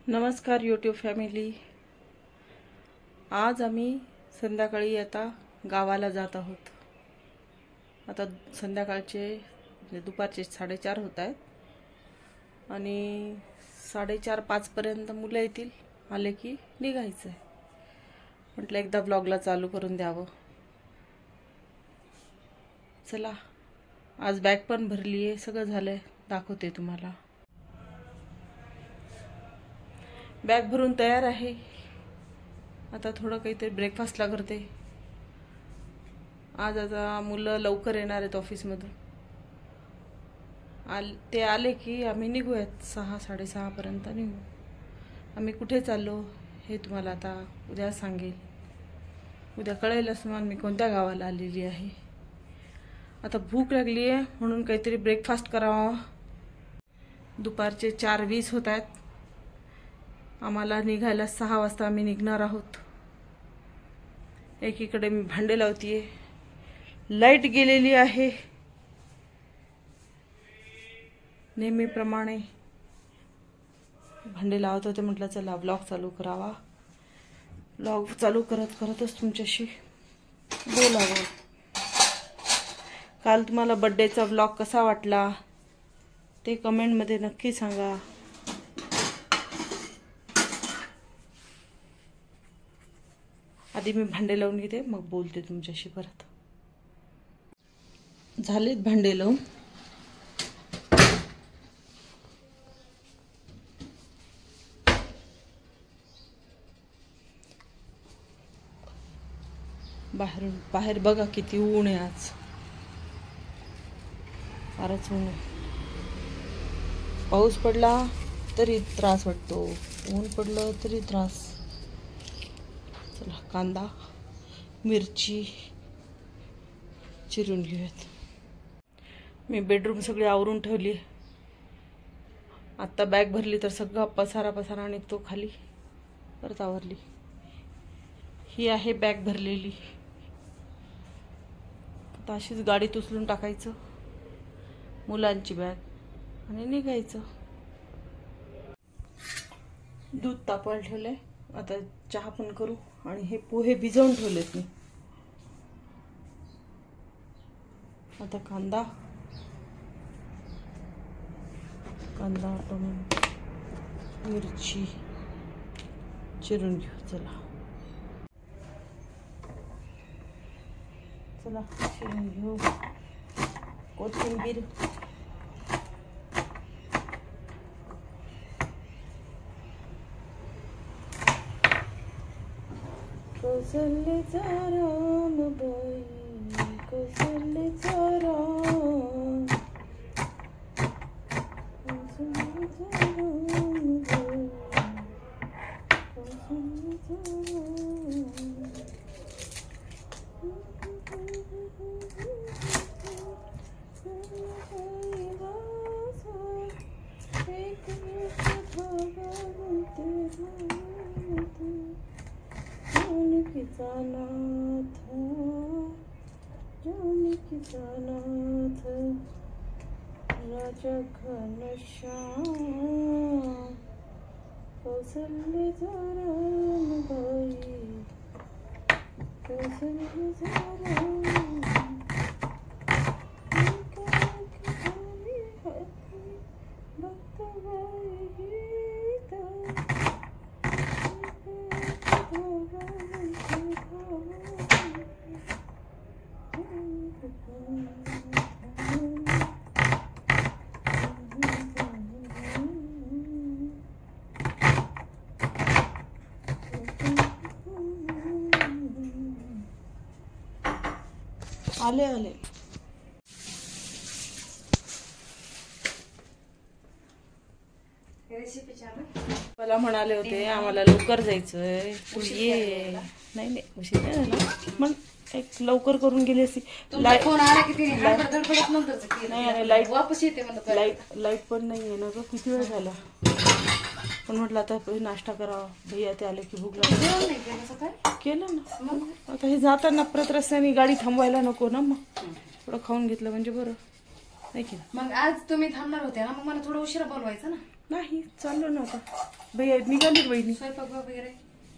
नमस्कार YouTube family. आज आम्ही संध्याकाळी आता गावाला जात आहोत। आता संध्याकाळचे दुपारचे 4:30 होत आहेत आणि 4:30-5 पर्यंत मुलं येतील। आले की निघायचं आहे। म्हटलं एकदा ब्लॉगला चालू करून द्यावं। चला, आज बॅग पण भरली आहे, सगळं झालंय, दाखवते तुम्हाला। बॅग भरून तयार आहे। आता थोडं काहीतरी ब्रेकफास्टला करते। आज आता मुलं लवकर येणार आहेत ऑफिसमधून। ते आले की आम्ही निघूयात, 6-6:30 पर्यंत निघू। आम्ही कुठे चाललो हे तुम्हाला आता उद्या सांगेल। उद्या कळेलच मग मी कोणत्या गावाला आलेली आहे। आता भूक लागली आहे म्हणून काहीतरी ब्रेकफास्ट करावा। दुपारचे 4:20 होत आहेत। आम्हाला निघायला 6 वाजता आम्ही निघणार आहोत। एकीकडे मी भांडे लावतीये, लाईट गेलेली आहे नेहमीप्रमाणे। भांडे लावत होते, म्हटलं चला ब्लॉग चालू करावा। ब्लॉग चालू करत करतच तुमच्याशी बोलावं। काल तुम्हाला बर्थडेचा ब्लॉग कसा वाटला ते कमेंटमध्ये नक्की सांगा। आधी मी भांडे लावून घेते, मग बोलते तुमच्याशी परत। झालेत भांडे लावून। बाहेर बघा किती ऊन आहे आज, फारच ऊन आहे। पाऊस पडला तरी त्रास वाटतो, ऊन पडलं तरी त्रास। चला, कांदा मिरची चिरून घेऊयात। मी बेडरूम सगळी आवरून ठेवली। आता बॅग भरली तर सगळा पसारा निघतो खाली, परत आवरली। ही आहे बॅग भरलेली। आता अशीच गाडीत उचलून टाकायचं मुलांची बॅग आणि निघायचं। दूध तापवायला ठेवलंय, आता चहा पण करू। आणि हे पोहे भिजवून ठेवलेत मी। आता कांदा टोमॅटो मिरची चिरून घेऊ। चला चिरून घेऊ। कोथिंबीर, कौशल्याचा रामबाई, कौशल्याचा राम, कौशल्याचा रामबाई, कौशल्याचा नाथ राजा घनश्याम, कौशल्याचा रामबाई, कौशल्याचा राम, आले मला म्हणाले होते आम्हाला लवकर जायचंय, तू ये। नाही उशीर नाही झाला, मग एक लवकर करून गेली असती। लाईट पण नाही आहे ना ग, किती वेळ झाला। पण म्हटलं आता नाश्ता करावा, भैया ते आले की भूक लागली। केलं ना। आता हे जाताना परत रस्त्याने गाडी थांबवायला नको ना, मग थोडं खाऊन घेतलं म्हणजे बरं, नाही की? मग आज तुम्ही थांबणार होते ना, मग मला थोडं उशिरा बोलवायचं ना। नाही, चाललो ना आता भैया निघाली वहिनी. स्वयंपाक वगैरे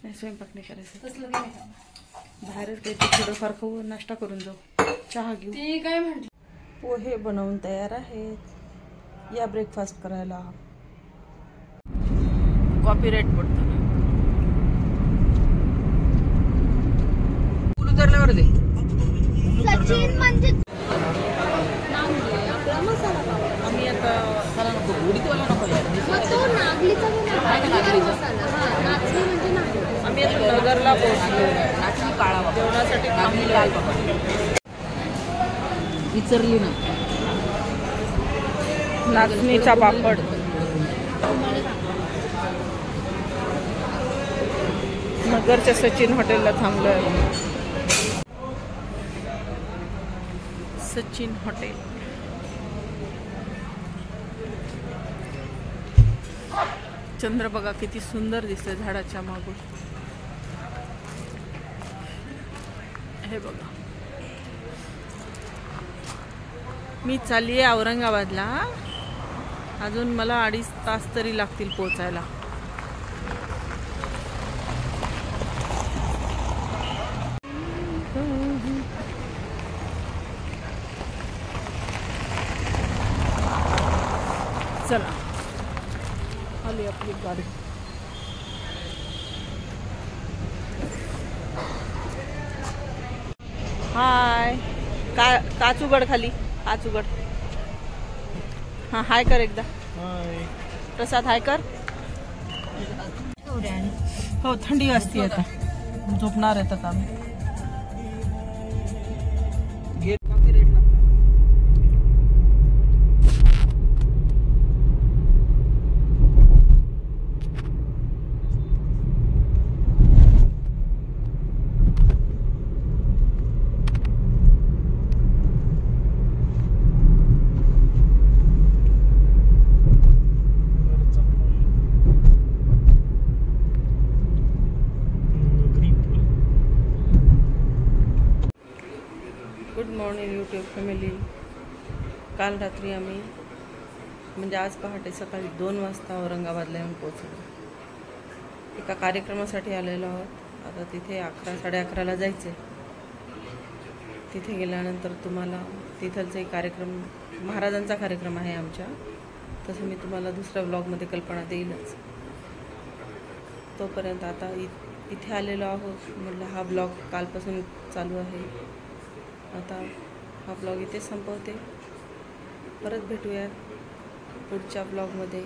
नाही, स्वयंपाक नाही करायचं. तसलं काही नाही. बाहेरच काहीतरी थोडंफार खाऊ, नाश्ता करून जाऊ, चहा घेऊ. ते काय म्हटलं, पोहे बनवून तयार आहेत, या ब्रेकफास्ट करायला. कॉपीराइट पडतो ना. उतरल्यावर दे. सचिन म्हणजे आम्ही आता मसाला नको, उडीदवाला नको यार. मग तो नागलीचा मसाला. हा, नाचणी म्हणजे नागली. आम्ही आता नगरला पोहोचलो. नाचणी काळा जेवणासाठी नाचणी लाल बाबा विचारली ना. नाचणीचा पापड. नगरच्या सचिन हॉटेलला थांबलोय. सचिन हॉटेल. चंद्र बघा किती सुंदर दिसतोय झाडाच्या मागून. हे बघा, मी चालली आहे औरंगाबादला. अजून मला 2.5 तास तरी लागतील पोहोचायला. चला, आली आपली गाडी. हाय. काच उघड खाली, काच उघड. हा, हाय कर एकदा. प्रसाद हाय कर. हो, थंडी वाजते आता, झोपणार आहेत आता आम्ही. Good morning YouTube family. काल रात्री आम्ही म्हणजे आज पहाटे सकाळी 2 वाजता औरंगाबादला येऊन पोहोचलो. एका कार्यक्रमासाठी आलेलो आहोत. आता तिथे 11-11:30ला जायचं. तिथे गेल्यानंतर तुम्हाला तिथलचा एक कार्यक्रम, महाराजांचा कार्यक्रम आहे आमच्या, तसं मी तुम्हाला दुसऱ्या व्लॉगमध्ये कल्पना देईलच. तोपर्यंत आता इथे आलेलो आहोत. म्हटलं हा ब्लॉग कालपासून चालू आहे. आता हा ब्लॉग इथे संपवते. परत भेटूयात पुढच्या ब्लॉगमध्ये.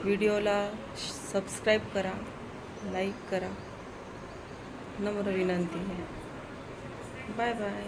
व्हिडिओला सबस्क्राईब करा, लाईक करा, नम्र विनंती आहे. Bye bye.